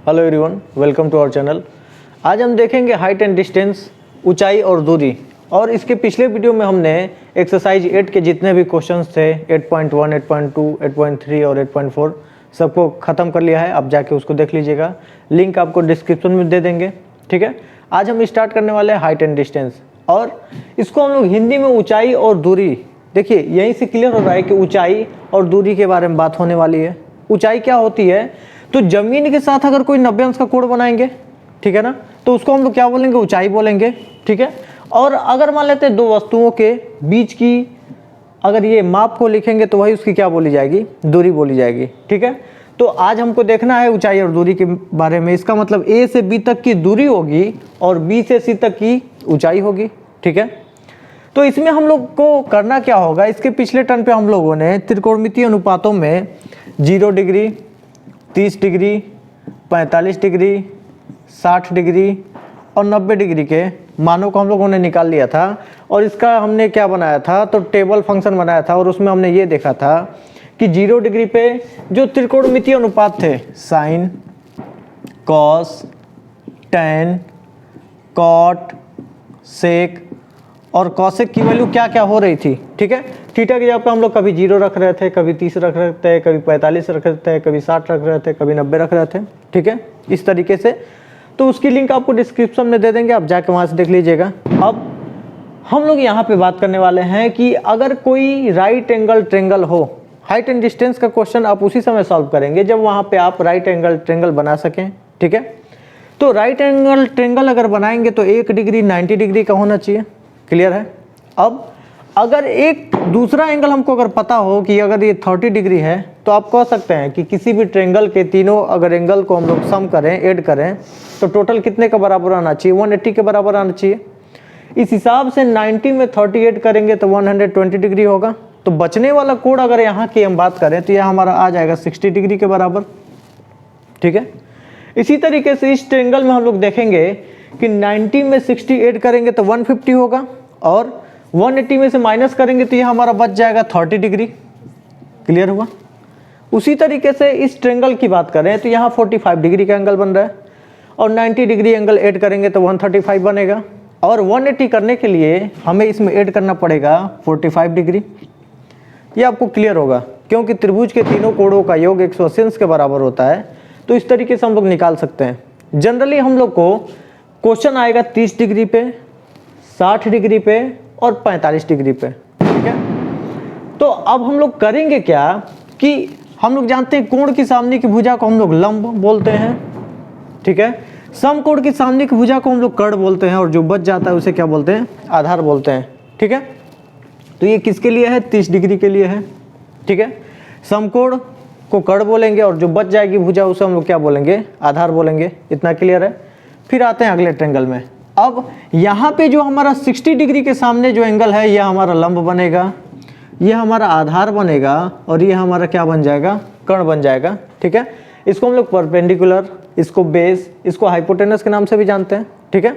Hello everyone, welcome to our channel. आज हम देखेंगे हाइट एंड डिस्टेंस, ऊंचाई और दूरी। और इसके पिछले वीडियो में हमने एक्सरसाइज 8 के जितने भी क्वेश्चंस थे 8.1, 8.2, 8.3 और 8.4 सबको ख़त्म कर लिया है। आप जाके उसको देख लीजिएगा, लिंक आपको डिस्क्रिप्शन में दे देंगे। ठीक है, आज हम स्टार्ट करने वाले हैं हाइट एंड डिस्टेंस, और इसको हम लोग हिंदी में ऊंचाई और दूरी। देखिए, यहीं से क्लियर हो रहा है कि ऊंचाई और दूरी के बारे में बात होने वाली है। ऊंचाई क्या होती है, तो जमीन के साथ अगर कोई 90 अंश का कोण बनाएंगे, ठीक है ना, तो उसको हम लोग क्या बोलेंगे, ऊंचाई बोलेंगे। ठीक है, और अगर मान लेते हैं दो वस्तुओं के बीच की अगर ये माप को लिखेंगे तो वही उसकी क्या बोली जाएगी, दूरी बोली जाएगी। ठीक है, तो आज हमको देखना है ऊंचाई और दूरी के बारे में। इसका मतलब ए से बी तक की दूरी होगी और बी से सी तक की ऊंचाई होगी। ठीक है, तो इसमें हम लोग को करना क्या होगा, इसके पिछले टर्न पे हम लोगों ने त्रिकोणमितीय अनुपातों में 0 डिग्री, 30 डिग्री, 45 डिग्री, 60 डिग्री और 90 डिग्री के मानों को हम लोगों ने निकाल लिया था। और इसका हमने क्या बनाया था, तो टेबल फंक्शन बनाया था, और उसमें हमने ये देखा था कि 0 डिग्री पे जो त्रिकोणमितीय अनुपात थे, साइन, कॉस, टैन, कॉट, सेक और कॉसेक की वैल्यू क्या क्या हो रही थी। ठीक है, थीटा की जगह पे हम लोग कभी 0 रख रहे थे, कभी 30 रख रहे थे, कभी 45 रख रहे थे, कभी 60 रख रहे थे, कभी 90 रख रहे थे। ठीक है, इस तरीके से। तो उसकी लिंक आपको डिस्क्रिप्शन में दे देंगे, आप जाके वहाँ से देख लीजिएगा। अब हम लोग यहाँ पे बात करने वाले हैं कि अगर कोई राइट एंगल ट्रेंगल हो, हाइट एंड डिस्टेंस का क्वेश्चन आप उसी समय सॉल्व करेंगे जब वहाँ पे आप राइट एंगल ट्रेंगल बना सकें। ठीक है, तो राइट एंगल ट्रेंगल अगर बनाएंगे तो 1 डिग्री 90 डिग्री का होना चाहिए। क्लियर है। अब अगर एक दूसरा एंगल हमको अगर पता हो कि अगर ये 30 डिग्री है, तो आप कह सकते हैं कि किसी भी ट्रेंगल के तीनों अगर एंगल को हम लोग सम करें, ऐड करें, तो टोटल कितने का बराबर आना चाहिए, 180 के बराबर आना चाहिए। इस हिसाब से 90 में 38 करेंगे तो 120 डिग्री होगा। तो बचने वाला कोण अगर यहाँ की हम बात करें तो यह हमारा आ जाएगा 60 डिग्री के बराबर। ठीक है, इसी तरीके से इस ट्रेंगल में हम लोग देखेंगे कि 90 में 68 करेंगे तो 150 होगा, और 180 में से माइनस करेंगे तो यह हमारा बच जाएगा 30 डिग्री। क्लियर हुआ। उसी तरीके से इस ट्रेंगल की बात करें तो यहाँ 45 डिग्री का एंगल बन रहा है, और 90 डिग्री एंगल ऐड करेंगे तो 135 बनेगा, और 180 करने के लिए हमें इसमें ऐड करना पड़ेगा 45 डिग्री। ये आपको क्लियर होगा, क्योंकि त्रिभुज के तीनों कोणों का योग 180 अंश के बराबर होता है। तो इस तरीके से हम लोग निकाल सकते हैं। जनरली हम लोग को क्वेश्चन आएगा 30 डिग्री पे, 60 डिग्री पे और 45 डिग्री पे। ठीक है, तो अब हम लोग करेंगे क्या कि हम लोग जानते हैं कोण की सामने की भुजा को हम लोग लंब बोलते हैं। ठीक है, समकोण की सामने की भुजा को हम लोग कर्ण बोलते हैं, और जो बच जाता है उसे क्या बोलते हैं, आधार बोलते हैं। ठीक है, तो ये किसके लिए है, 30 डिग्री के लिए है। ठीक है, समकोण को कर्ण बोलेंगे, और जो बच जाएगी भुजा उसे हम लोग क्या बोलेंगे, आधार बोलेंगे। इतना क्लियर है। फिर आते हैं अगले ट्रेंगल में। अब यहाँ पे जो हमारा 60 डिग्री के सामने जो एंगल है, यह हमारा लंब बनेगा, यह हमारा आधार बनेगा, और यह हमारा क्या बन जाएगा, कर्ण बन जाएगा। ठीक है, इसको हम लोग परपेंडिकुलर, इसको बेस, इसको हाइपोटेनस के नाम से भी जानते हैं। ठीक है,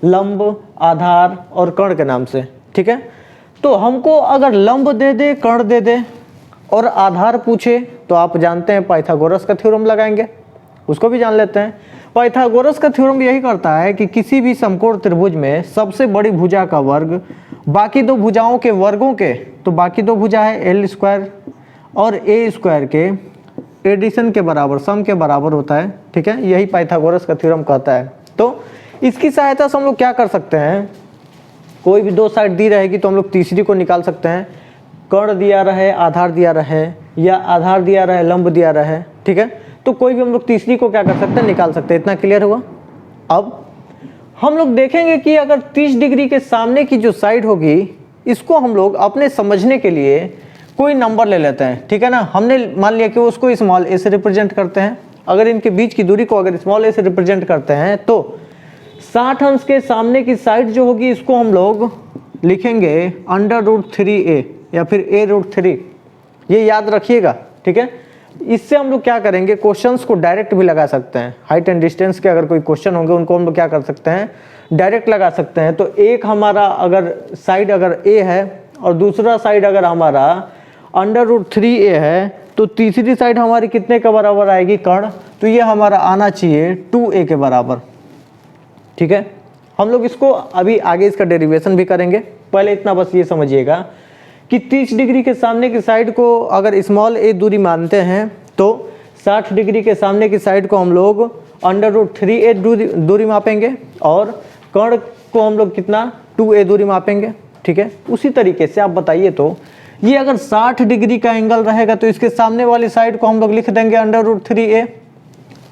लंब, आधार और कर्ण के नाम से। ठीक है, तो हमको अगर लंब दे दे, कर्ण दे दे और आधार पूछे तो आप जानते हैं पाइथागोरस का थ्योरम लगाएंगे, उसको भी जान लेते हैं। पाइथागोरस का थ्योरम यही करता है कि किसी भी समकोण त्रिभुज में सबसे बड़ी भुजा का वर्ग बाकी दो भुजाओं के वर्गों के, तो बाकी दो भुजा है l स्क्वायर और a स्क्वायर के एडिशन के बराबर, सम के बराबर होता है। ठीक है, यही पाइथागोरस का थ्योरम कहता है। तो इसकी सहायता से हम लोग क्या कर सकते हैं, कोई भी दो साइड दी रहेगी तो हम लोग तीसरी को निकाल सकते हैं। कर्ण दिया रहे, आधार दिया रहे, या आधार दिया रहे, लंब दिया रहे। ठीक है, तो कोई भी हम लोग तीसरी को क्या कर सकते हैं, निकाल सकते हैं। इतना क्लियर हुआ। अब हम लोग देखेंगे कि अगर 30 डिग्री के सामने की जो साइड होगी, इसको हम लोग अपने समझने के लिए कोई नंबर ले लेते हैं। ठीक है ना, हमने मान लिया कि उसको स्मॉल ए से रिप्रेजेंट करते हैं। अगर इनके बीच की दूरी को अगर स्मॉल ए से रिप्रेजेंट करते हैं तो 60 अंश के सामने की साइड जो होगी, इसको हम लोग लिखेंगे √3a या फिर a√3। ये याद रखिएगा। ठीक है, इससे हम लोग क्या करेंगे, क्वेश्चंस को डायरेक्ट भी लगा सकते हैं। हाइट एंड डिस्टेंस के अगर कोई क्वेश्चन होंगे उनको हम लोग क्या कर सकते हैं, डायरेक्ट लगा सकते हैं। तो एक हमारा अगर साइड अगर a है और दूसरा साइड अगर हमारा √3a है, तो तीसरी साइड हमारी कितने के बराबर आएगी कर्ण, तो ये हमारा आना चाहिए 2a के बराबर। ठीक है, हम लोग इसको अभी आगे इसका डेरिवेशन भी करेंगे, पहले इतना बस ये समझिएगा कि 30 डिग्री के सामने की साइड को अगर स्मॉल a दूरी मानते हैं तो 60 डिग्री के सामने की साइड को हम लोग √3a दूरी मापेंगे और कर्ण को हम लोग कितना 2a दूरी मापेंगे। ठीक है, उसी तरीके से आप बताइए तो ये अगर 60 डिग्री का एंगल रहेगा तो इसके सामने वाली साइड को हम लोग लिख देंगे √3a।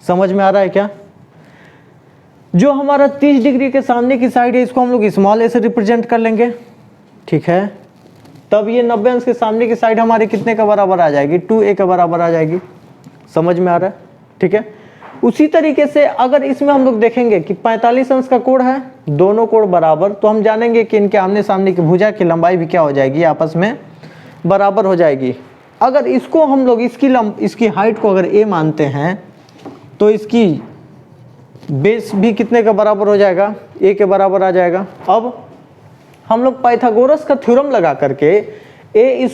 समझ में आ रहा है क्या? जो हमारा 30 डिग्री के सामने की साइड है इसको हम लोग स्मॉल a से रिप्रेजेंट कर लेंगे। ठीक है, तब ये 90 अंश के सामने की साइड हमारे कितने का बराबर आ जाएगी, 2a के बराबर आ जाएगी। समझ में आ रहा है? ठीक है, उसी तरीके से अगर इसमें हम लोग देखेंगे कि 45 अंश का कोण है, दोनों कोण बराबर, तो हम जानेंगे कि इनके आमने सामने की भुजा की लंबाई भी क्या हो जाएगी, आपस में बराबर हो जाएगी। अगर इसको हम लोग इसकी हाइट को अगर a मानते हैं तो इसकी बेस भी कितने का बराबर हो जाएगा, a के बराबर आ जाएगा। अब हम लोग पाइथागोरस का थ्योरम लगा करके a²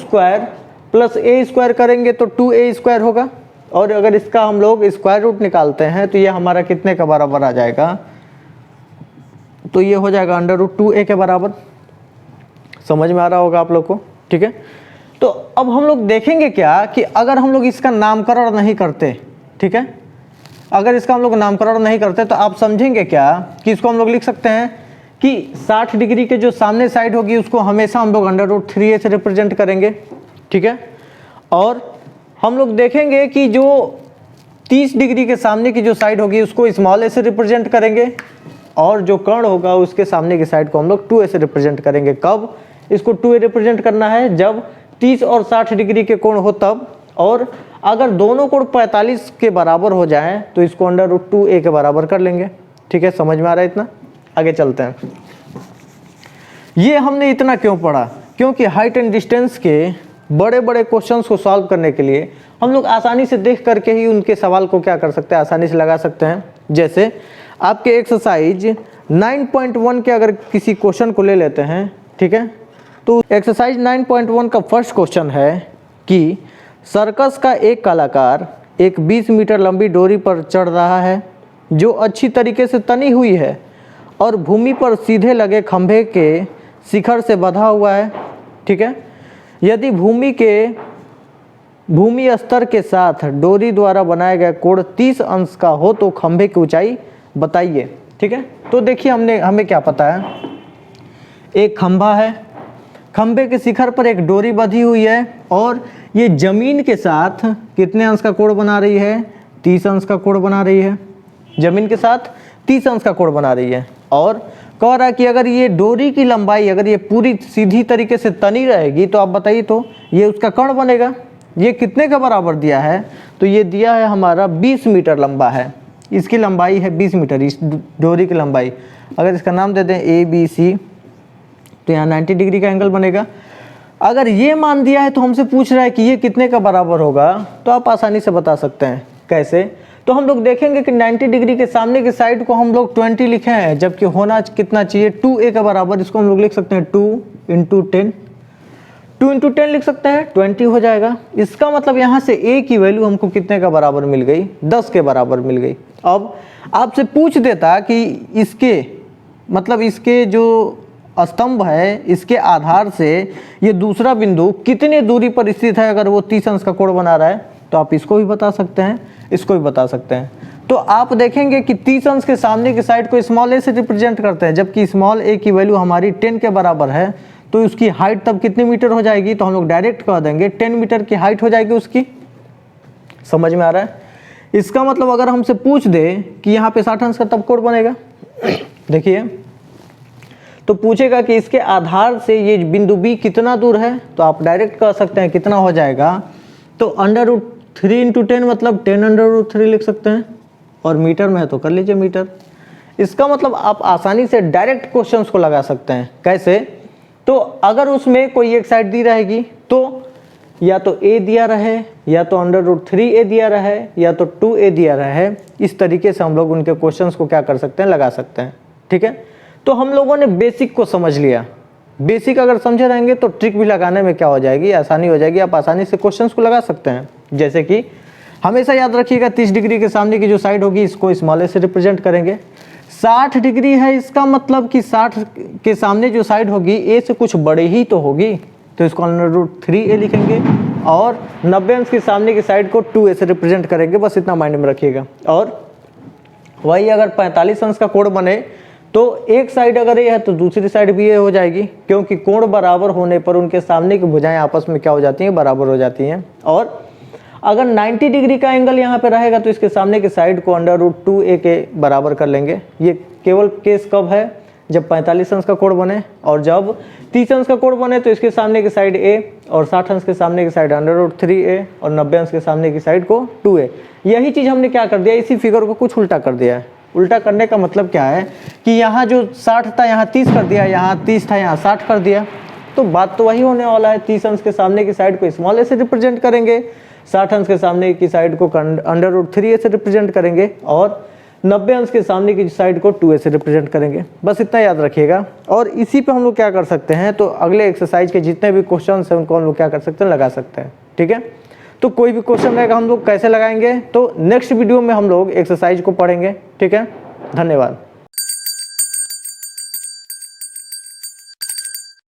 + a² करेंगे तो 2a² होगा, और अगर इसका हम लोग स्क्वायर रूट निकालते हैं तो ये हमारा कितने का बराबर आ जाएगा, तो ये हो जाएगा √2a के बराबर। समझ में आ रहा होगा आप लोग को? ठीक है, तो अब हम लोग देखेंगे क्या कि अगर हम लोग इसका नामकरण नहीं करते, ठीक है, अगर इसका हम लोग नामकरण नहीं करते तो आप समझेंगे क्या कि इसको हम लोग लिख सकते हैं कि 60 डिग्री के जो सामने साइड होगी उसको हमेशा हम लोग √3a से रिप्रेजेंट करेंगे। ठीक है, और हम लोग देखेंगे कि जो 30 डिग्री के सामने की जो साइड होगी उसको स्मॉल a से रिप्रेजेंट करेंगे, और जो कर्ण होगा उसके सामने की साइड को हम लोग 2a से रिप्रेजेंट करेंगे। कब इसको 2a रिप्रेजेंट करना है, जब 30 और 60 डिग्री के कोण हो तब, और अगर दोनों कोण 45 के बराबर हो जाए तो इसको √2a के बराबर कर लेंगे। ठीक है, समझ में आ रहा है इतना? आगे चलते हैं। ये हमने इतना क्यों पढ़ा, क्योंकि हाइट एंड डिस्टेंस के बड़े बड़े क्वेश्चंस को सॉल्व करने के लिए हम लोग आसानी से देख करके ही उनके सवाल को क्या कर सकते हैं, आसानी से लगा सकते हैं। जैसे आपके एक्सरसाइज 9.1 के अगर किसी क्वेश्चन को ले लेते हैं, ठीक है, तो एक्सरसाइज 9.1 का फर्स्ट क्वेश्चन है कि सर्कस का एक कलाकार एक 20 मीटर लंबी डोरी पर चढ़ रहा है जो अच्छी तरीके से तनी हुई है और भूमि पर सीधे लगे खंभे के शिखर से बंधा हुआ है। ठीक है, यदि भूमि स्तर के साथ डोरी द्वारा बनाया गया कोण 30 अंश का हो तो खंभे की ऊंचाई बताइए। ठीक है, तो देखिए हमें क्या पता है, एक खंभा है, खंभे के शिखर पर एक डोरी बंधी हुई है और ये जमीन के साथ कितने अंश का कोण बना रही है, 30 अंश का कोण बना रही है। जमीन के साथ 30 अंश का कोण बना रही है, और कह रहा है कि अगर ये डोरी की लंबाई अगर ये पूरी सीधी तरीके से तनी रहेगी तो आप बताइए तो ये उसका कर्ण बनेगा। ये कितने का बराबर दिया है, तो ये दिया है हमारा 20 मीटर लंबा है, इसकी लंबाई है 20 मीटर, इस डोरी की लंबाई। अगर इसका नाम दे दें ABC तो यहाँ 90 डिग्री का एंगल बनेगा। अगर ये मान दिया है तो हमसे पूछ रहा है कि ये कितने का बराबर होगा, तो आप आसानी से बता सकते हैं। कैसे? तो हम लोग देखेंगे कि 90 डिग्री के सामने की साइड को हम लोग 20 लिखे हैं, जबकि होना कितना चाहिए 2a के बराबर। इसको हम लोग लिख सकते हैं 2 × 10, 2 × 10 लिख सकते हैं, 20 हो जाएगा। इसका मतलब यहाँ से a की वैल्यू हमको कितने का बराबर मिल गई, 10 के बराबर मिल गई। अब आपसे पूछ देता कि इसके जो स्तंभ है इसके आधार से ये दूसरा बिंदु कितने दूरी पर स्थित है, अगर वो 30 अंश का कोण बना रहा है, तो आप इसको भी बता सकते हैं, इसको भी बता सकते हैं। तो आप देखेंगे कि 30 अंश के सामने की साइड को स्मॉल a से रिप्रेजेंट करते हैं, जबकि स्मॉल a की वैल्यू हमारी 10 के बराबर है, तो उसकी हाइट तब कितनी मीटर हो जाएगी, तो हम लोग डायरेक्ट कह देंगे 10 मीटर की हाइट हो जाएगी उसकी। समझ में आ रहा है? इसका मतलब अगर हमसे पूछ दे कि यहाँ पे 60 अंश का तब कोण बनेगा, देखिए तो पूछेगा कि इसके आधार से ये बिंदु B कितना दूर है, तो आप डायरेक्ट कह सकते हैं कितना हो जाएगा, तो √3 × 10 मतलब 10√3 लिख सकते हैं, और मीटर में है तो कर लीजिए मीटर। इसका मतलब आप आसानी से डायरेक्ट क्वेश्चंस को लगा सकते हैं। कैसे? तो अगर उसमें कोई एक साइड दी रहेगी तो या तो a दिया रहे, या तो √3a दिया रहे, या तो 2a दिया रहे। इस तरीके से हम लोग उनके क्वेश्चंस को क्या कर सकते हैं, लगा सकते हैं। ठीक है, तो हम लोगों ने बेसिक को समझ लिया। बेसिक अगर समझे रहेंगे तो ट्रिक भी लगाने में क्या हो जाएगी, आसानी हो जाएगी, आप आसानी से क्वेश्चंस को लगा सकते हैं। जैसे कि हमेशा याद रखिएगा 30 डिग्री के सामने की जो साइड होगी इसको स्मॉल ए से रिप्रेजेंट करेंगे। 60 डिग्री है, इसका मतलब कि 60 के सामने जो साइड होगी ए से कुछ बड़ी ही तो होगी, तो इसको √3a लिखेंगे। और 90 अंश के सामने की साइड को 2a से रिप्रेजेंट करेंगे, बस इतना माइंड में रखिएगा। और वही अगर 45 अंश का कोण बने तो एक साइड अगर ए है तो दूसरी साइड भी ए हो जाएगी, क्योंकि कोण बराबर होने पर उनके सामने की भुजाएं आपस में क्या हो जाती हैं, बराबर हो जाती हैं। और अगर 90 डिग्री का एंगल यहाँ पे रहेगा तो इसके सामने की साइड को √2a के बराबर कर लेंगे। ये केवल केस कब है, जब 45 अंश का कोण बने, और जब 30 अंश का कोण बने तो इसके सामने की साइड a और 60 अंश के सामने की साइड √3a और 90 अंश के सामने की साइड को 2a। यही चीज़ हमने क्या कर दिया, इसी फिगर को कुछ उल्टा कर दिया है। उल्टा करने का मतलब क्या है कि यहाँ जो 60 था यहाँ 30 कर दिया, यहाँ 30 था यहाँ 60 कर दिया, तो बात तो वही होने वाला है। 30 अंश के सामने की साइड को स्मॉल ए से रिप्रेजेंट करेंगे, 60 अंश के सामने की साइड को √3a से रिप्रेजेंट करेंगे, और 90 अंश के सामने की साइड को 2a से रिप्रेजेंट करेंगे। बस इतना याद रखिएगा। और इसी पे हम लोग क्या कर सकते हैं, तो अगले एक्सरसाइज के जितने भी क्वेश्चन हैं उनको हम लोग क्या कर सकते हैं, लगा सकते हैं। ठीक है, तो कोई भी क्वेश्चन रहेगा हम लोग कैसे लगाएंगे, तो नेक्स्ट वीडियो में हम लोग एक्सरसाइज को पढ़ेंगे। ठीक है, धन्यवाद।